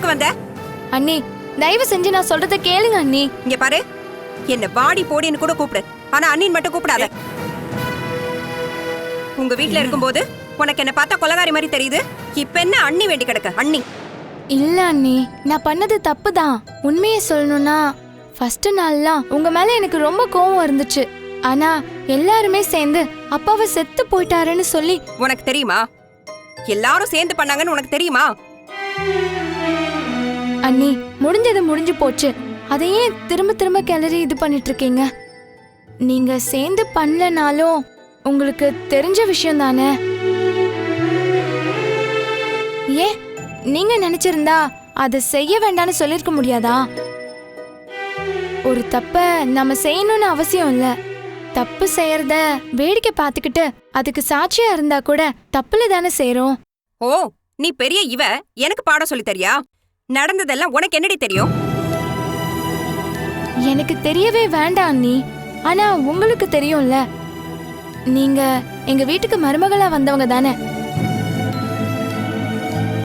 எதுக்கு வந்த? அண்ணி தயவு செஞ்சு நான் சொல்றத கேளுங்க அண்ணி. இங்க பாரு, என்ன வாடி போடின்னு கூட கூப்பிடு, ஆனா அண்ணின் மட்டும் கூப்பிடாத. உங்க வீட்ல இருக்கும்போது உனக்கு என்ன பார்த்தா கொலகாரி மாதிரி தெரியுது. இப்ப என்ன அண்ணி வேண்டி கிடக்க? அண்ணி இல்ல அண்ணி, நான் பண்ணது தப்பு தான். உண்மையை சொல்லணும்னா ஃபர்ஸ்ட் நாள்லாம் உங்க மேல எனக்கு ரொம்ப கோவம் இருந்துச்சு. ஆனா எல்லாருமே சேர்ந்து அப்பாவை செத்து போயிட்டாருன்னு சொல்லி. உனக்கு தெரியுமா? எல்லாரும் சேர்ந்து பண்ணாங்கன்னு உனக்கு தெரியுமா? அண்ணி முடிஞ்சது முடிஞ்சு போச்சு. அதையே திரும்ப திரும்ப கிளறி இது பண்ணிட்டு இருக்கீங்க. நீங்க சேர்ந்து பண்ணலனாலும் உங்களுக்கு தெரிஞ்ச விஷயம் தானே. ஏன் நீங்க நினைச்சிருந்தா அதை செய்ய வேண்டாம்னு சொல்லிருக்க முடியாதா? ஒரு தப்ப நம்ம செய்யணும்னு அவசியம் இல்ல. தப்பு செய்யறத வேடிக்கை பார்த்துக்கிட்டு அதுக்கு சாட்சியா இருந்தா கூட தப்புல தானே செய்றோம். ஓ, நீ பெரிய இவ எனக்கு பாடம் சொல்லி தரியா? நடந்ததெல்லாம் உனக்கு என்னடி தெரியும்? எனக்கு தெரியவே வேண்டாம் அண்ணி. ஆனா உங்களுக்கு தெரியும்ல. நீங்க எங்க வீட்டுக்கு மருமகளா வந்தவங்க தானே.